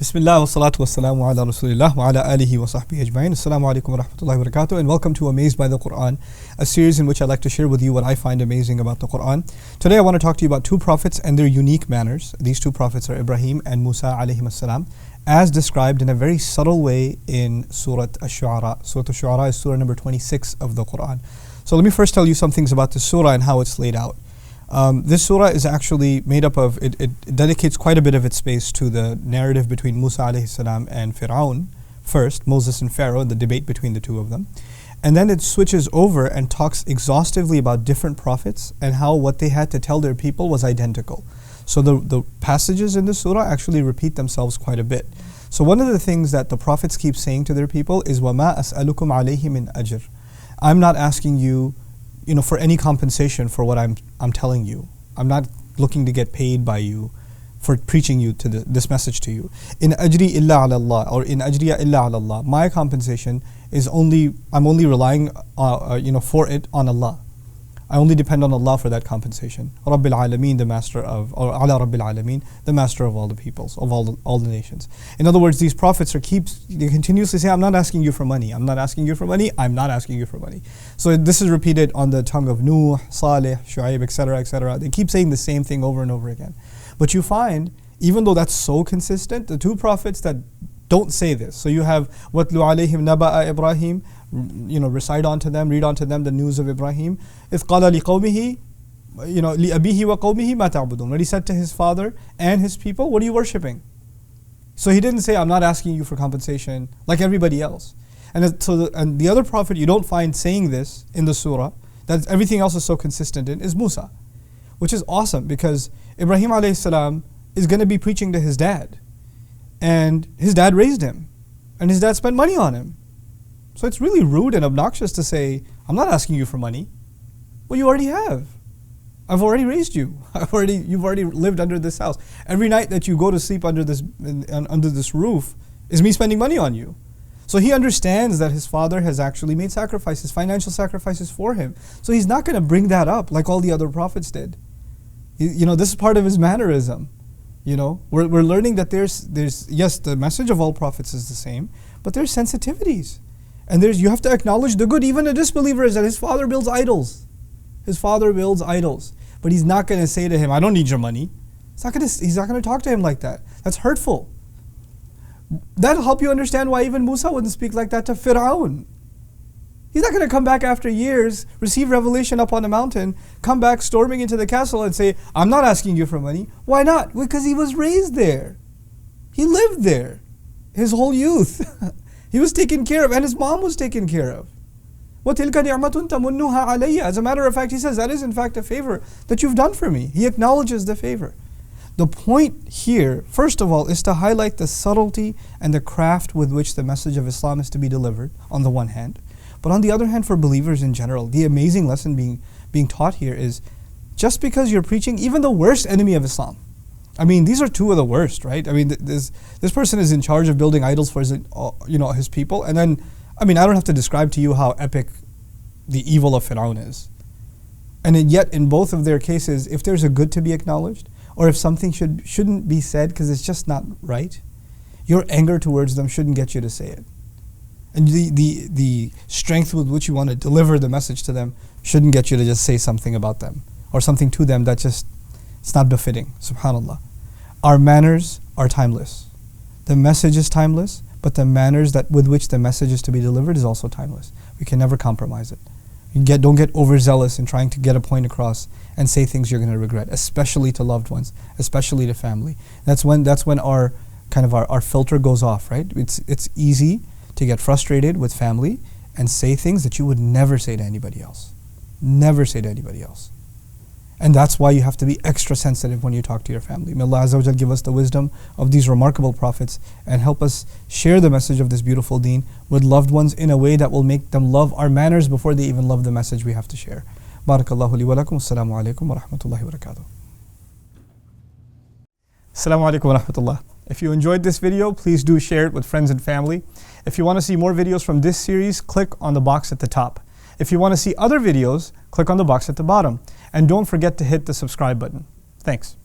Bismillah wa salatu wa salamu ala Rasulillah wa ala alihi wa sahbihi ajma'in. Assalamu alaikum wa rahmatullahi wa barakatuh, and welcome to Amazed by the Quran, a series in which I'd like to share with you what I find amazing about the Quran. Today I want to talk to you about two prophets and their unique manners. These two prophets are Ibrahim and Musa alayhim as-salam, as described in a very subtle way in Surah Ash-Shu'ara. Surah Ash-Shu'ara is surah number 26 of the Quran. So let me first tell you some things about the surah and how it's laid out. This surah is actually made up of, it dedicates quite a bit of its space to the narrative between Musa alayhi salam and Fir'aun first, Moses and Pharaoh, the debate between the two of them. And then it switches over and talks exhaustively about different prophets and how what they had to tell their people was identical. So the passages in the surah actually repeat themselves quite a bit. So one of the things that the prophets keep saying to their people is وَمَا أَسْأَلُكُمْ عَلَيْهِ مِنْ أَجْرٍ. I'm not asking you, for any compensation for what I'm telling you. I'm not looking to get paid by you for preaching you to this message to you. In ajri illa ala Allah, or in ajriya illa ala Allah. My compensation is I'm only relying for it on Allah. I only depend on Allah for that compensation. Rabbil Alameen, the master of, or ala Rabbil Alameen, the master of all the peoples, of all the nations. In other words, these prophets they continuously say, I'm not asking you for money. I'm not asking you for money. I'm not asking you for money. So this is repeated on the tongue of Nuh, Saleh, Shu'aib, etc., etc. They keep saying the same thing over and over again. But you find, even though that's so consistent, the two prophets that don't say this. So you have وَاتْلُ عَلَيْهِمْ نَبَأَ Ibrahim, recite onto them, read onto them the news of Ibrahim. إِذْ قَالَ لِقَوْمِهِ لِأَبِيهِ وَقَوْمِهِ مَا تَعْبُدُونَ. When he said to his father and his people, what are you worshipping? So he didn't say, I'm not asking you for compensation like everybody else. And the other prophet you don't find saying this in the surah, that everything else is so consistent in, is Musa. Which is awesome, because Ibrahim alayhi salam is going to be preaching to his dad. And his dad raised him. And his dad spent money on him. So it's really rude and obnoxious to say, I'm not asking you for money. Well, you already have. I've already raised you. You've already lived under this house. Every night that you go to sleep under this roof is me spending money on you. So he understands that his father has actually made sacrifices, financial sacrifices for him. So he's not going to bring that up like all the other prophets did. This is part of his mannerism. We're learning that there's yes, the message of all prophets is the same, but there's sensitivities. And you have to acknowledge the good. Even a disbeliever is that his father builds idols. His father builds idols. But he's not going to say to him, I don't need your money. He's not going to talk to him like that. That's hurtful. That'll help you understand why even Musa wouldn't speak like that to Fir'aun. He's not going to come back after years, receive revelation up on a mountain, come back storming into the castle and say, I'm not asking you for money. Why not? Because he was raised there. He lived there his whole youth. He was taken care of, and his mom was taken care of. وَتِلْكَ نِعْمَةٌ تَمُنُّهَا عَلَيَّ. As a matter of fact, he says, that is in fact a favor that you've done for me. He acknowledges the favor. The point here, first of all, is to highlight the subtlety and the craft with which the message of Islam is to be delivered, on the one hand. But on the other hand, for believers in general, the amazing lesson being taught here is, just because you're preaching even the worst enemy of Islam. I mean, these are two of the worst, right? I mean, this person is in charge of building idols for his people, and then, I don't have to describe to you how epic the evil of Fir'aun is. And yet, in both of their cases, if there's a good to be acknowledged, or if something shouldn't be said because it's just not right, your anger towards them shouldn't get you to say it. And the strength with which you want to deliver the message to them shouldn't get you to just say something about them or something to them that it's not befitting. Subhanallah. Our manners are timeless. The message is timeless, but the manners with which the message is to be delivered is also timeless. We can never compromise it. Don't get overzealous in trying to get a point across and say things you're going to regret, especially to loved ones, especially to family. That's when our filter goes off, right? It's easy to get frustrated with family and say things that you would never say to anybody else. Never say to anybody else. And that's why you have to be extra sensitive when you talk to your family. May Allah Azza wa Jal give us the wisdom of these remarkable prophets and help us share the message of this beautiful deen with loved ones in a way that will make them love our manners before they even love the message we have to share. Barakallahu li wa lakum. Assalamu alaikum wa rahmatullahi wa barakatuh. Assalamu alaikum wa rahmatullah. If you enjoyed this video, please do share it with friends and family. If you want to see more videos from this series, click on the box at the top. If you want to see other videos, click on the box at the bottom. And don't forget to hit the subscribe button. Thanks.